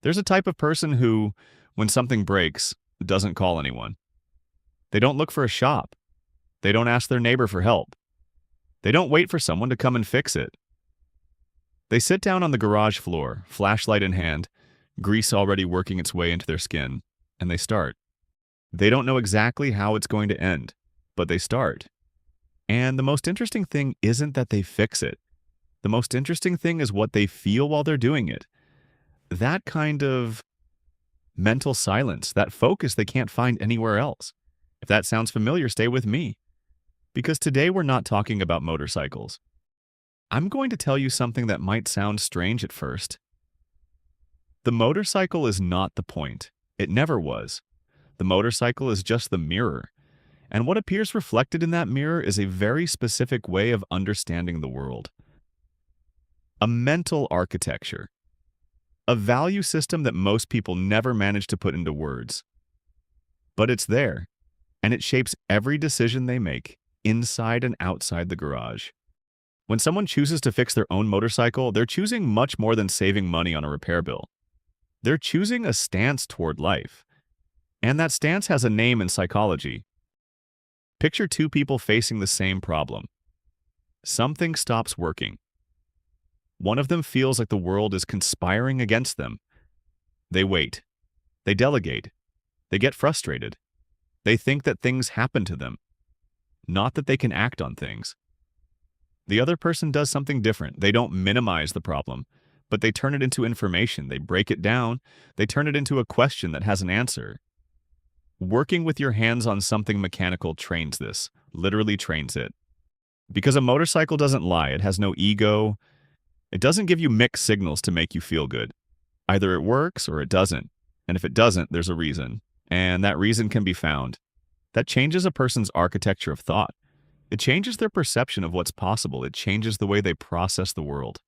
There's a type of person who, when something breaks, doesn't call anyone. They don't look for a shop. They don't ask their neighbor for help. They don't wait for someone to come and fix it. They sit down on the garage floor, flashlight in hand, grease already working its way into their skin, and they start. They don't know exactly how it's going to end, but they start. And the most interesting thing isn't that they fix it. The most interesting thing is what they feel while they're doing it. That kind of mental silence, that focus they can't find anywhere else. If that sounds familiar, stay with me. Because today we're not talking about motorcycles. I'm going to tell you something that might sound strange at first. The motorcycle is not the point. It never was. The motorcycle is just the mirror. And what appears reflected in that mirror is a very specific way of understanding the world. A mental architecture. A value system that most people never manage to put into words. But it's there, and it shapes every decision they make, inside and outside the garage. When someone chooses to fix their own motorcycle, they're choosing much more than saving money on a repair bill. They're choosing a stance toward life. And that stance has a name in psychology. Picture two people facing the same problem. Something stops working. One of them feels like the world is conspiring against them. They wait. They delegate. They get frustrated. They think that things happen to them, not that they can act on things. The other person does something different. They don't minimize the problem, but they turn it into information. They break it down. They turn it into a question that has an answer. Working with your hands on something mechanical trains this, literally trains it. Because a motorcycle doesn't lie. It has no ego. It doesn't give you mixed signals to make you feel good. Either it works or it doesn't. And if it doesn't, there's a reason. And that reason can be found. That changes a person's architecture of thought. It changes their perception of what's possible. It changes the way they process the world.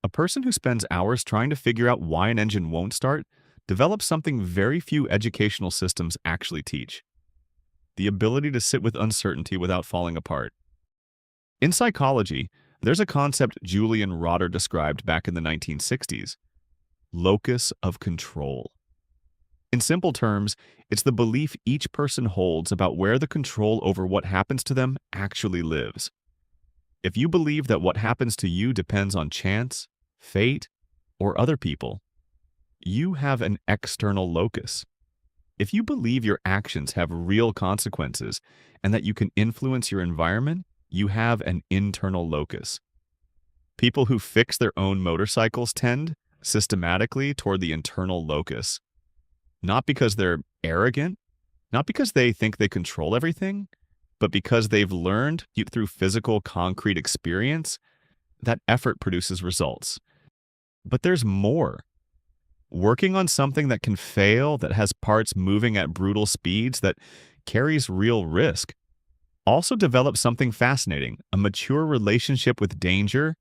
A person who spends hours trying to figure out why an engine won't start develops something very few educational systems actually teach: the ability to sit with uncertainty without falling apart. In psychology, there's a concept Julian Rotter described back in the 1960s: locus of control. In simple terms, it's the belief each person holds about where the control over what happens to them actually lives. If you believe that what happens to you depends on chance, fate, or other people, you have an external locus. If you believe your actions have real consequences and that you can influence your environment, you have an internal locus. People who fix their own motorcycles tend, systematically, toward the internal locus. Not because they're arrogant, not because they think they control everything, but because they've learned through physical, concrete experience that effort produces results. But there's more. Working on something that can fail, that has parts moving at brutal speeds, that carries real risk, also develops something fascinating: a mature relationship with danger,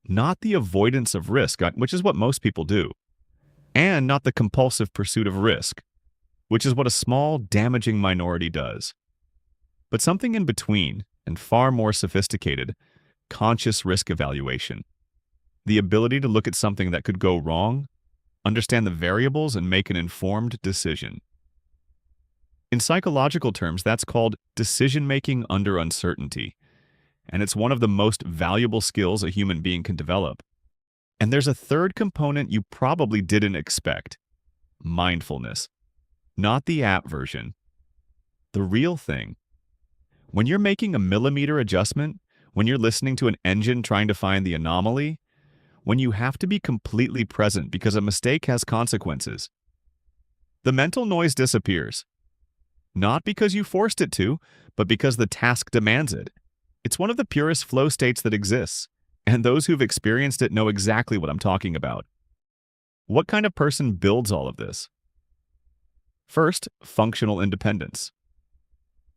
not the avoidance of risk, which is what most people do, and not the compulsive pursuit of risk, which is what a small, damaging minority does. But something in between, and far more sophisticated: conscious risk evaluation. The ability to look at something that could go wrong, understand the variables, and make an informed decision. In psychological terms, that's called decision-making under uncertainty, and it's one of the most valuable skills a human being can develop. And there's a third component you probably didn't expect: mindfulness. Not the app version. The real thing. When you're making a millimeter adjustment, when you're listening to an engine trying to find the anomaly, when you have to be completely present because a mistake has consequences, the mental noise disappears. Not because you forced it to, but because the task demands it. It's one of the purest flow states that exists, and those who've experienced it know exactly what I'm talking about. What kind of person builds all of this? First, functional independence.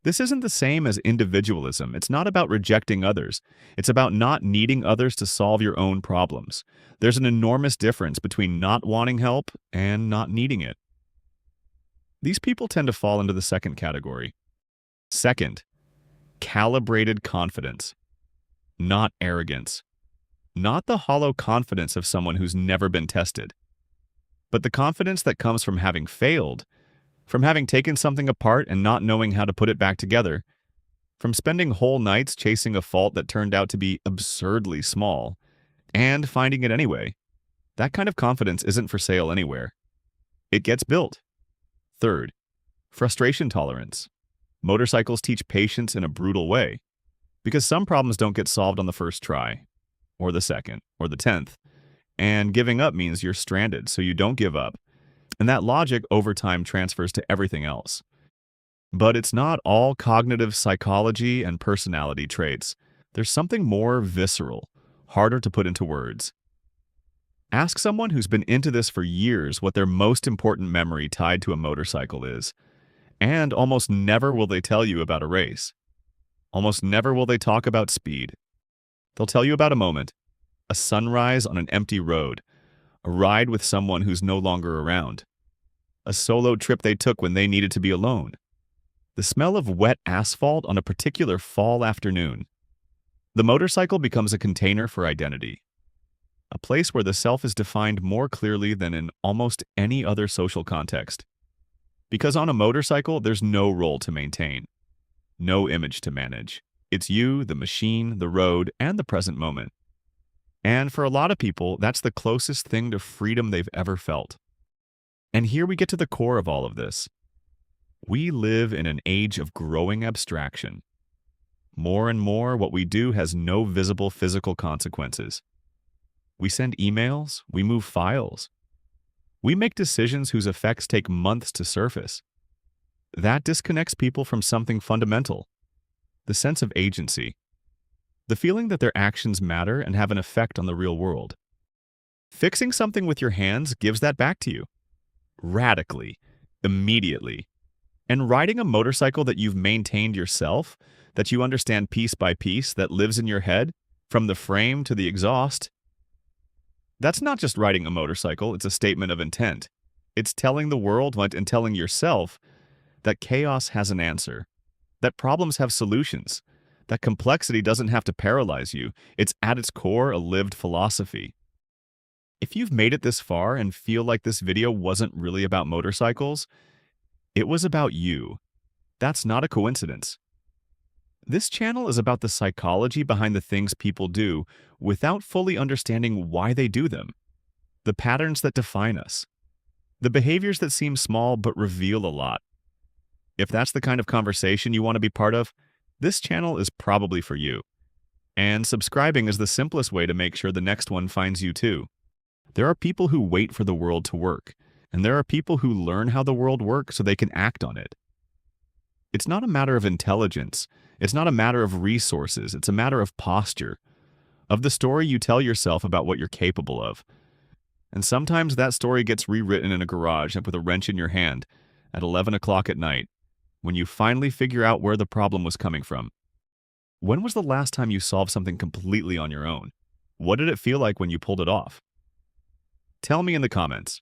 This isn't the same as individualism. It's not about rejecting others. It's about not needing others to solve your own problems. There's an enormous difference between not wanting help and not needing it. These people tend to fall into the second category. Second, calibrated confidence. Not arrogance. Not the hollow confidence of someone who's never been tested. But the confidence that comes from having failed, from having taken something apart and not knowing how to put it back together, from spending whole nights chasing a fault that turned out to be absurdly small, and finding it anyway, that kind of confidence isn't for sale anywhere. It gets built. Third, frustration tolerance. Motorcycles teach patience in a brutal way, because some problems don't get solved on the first try, or the second, or the 10th, and giving up means you're stranded, so you don't give up. And that logic over time transfers to everything else. But it's not all cognitive psychology and personality traits. There's something more visceral, harder to put into words. Ask someone who's been into this for years what their most important memory tied to a motorcycle is, and almost never will they tell you about a race. Almost never will they talk about speed. They'll tell you about a moment, a sunrise on an empty road, a ride with someone who's no longer around, a solo trip they took when they needed to be alone, the smell of wet asphalt on a particular fall afternoon. The motorcycle becomes a container for identity, a place where the self is defined more clearly than in almost any other social context. Because on a motorcycle, there's no role to maintain, no image to manage. It's you, the machine, the road, and the present moment. And for a lot of people, that's the closest thing to freedom they've ever felt. And here we get to the core of all of this. We live in an age of growing abstraction. More and more, what we do has no visible physical consequences. We send emails, we move files. We make decisions whose effects take months to surface. That disconnects people from something fundamental, the sense of agency, the feeling that their actions matter and have an effect on the real world. Fixing something with your hands gives that back to you, radically, immediately. And riding a motorcycle that you've maintained yourself, that you understand piece by piece, that lives in your head, from the frame to the exhaust, that's not just riding a motorcycle, it's a statement of intent. It's telling the world and telling yourself that chaos has an answer, that problems have solutions, that complexity doesn't have to paralyze you. It's at its core a lived philosophy. If you've made it this far and feel like this video wasn't really about motorcycles, it was about you. That's not a coincidence. This channel is about the psychology behind the things people do without fully understanding why they do them, the patterns that define us, the behaviors that seem small but reveal a lot. If that's the kind of conversation you want to be part of, this channel is probably for you. And subscribing is the simplest way to make sure the next one finds you too. There are people who wait for the world to work, and there are people who learn how the world works so they can act on it. It's not a matter of intelligence. It's not a matter of resources. It's a matter of posture, of the story you tell yourself about what you're capable of. And sometimes that story gets rewritten in a garage with a wrench in your hand at 11 o'clock at night, when you finally figure out where the problem was coming from. When was the last time you solved something completely on your own? What did it feel like when you pulled it off? Tell me in the comments.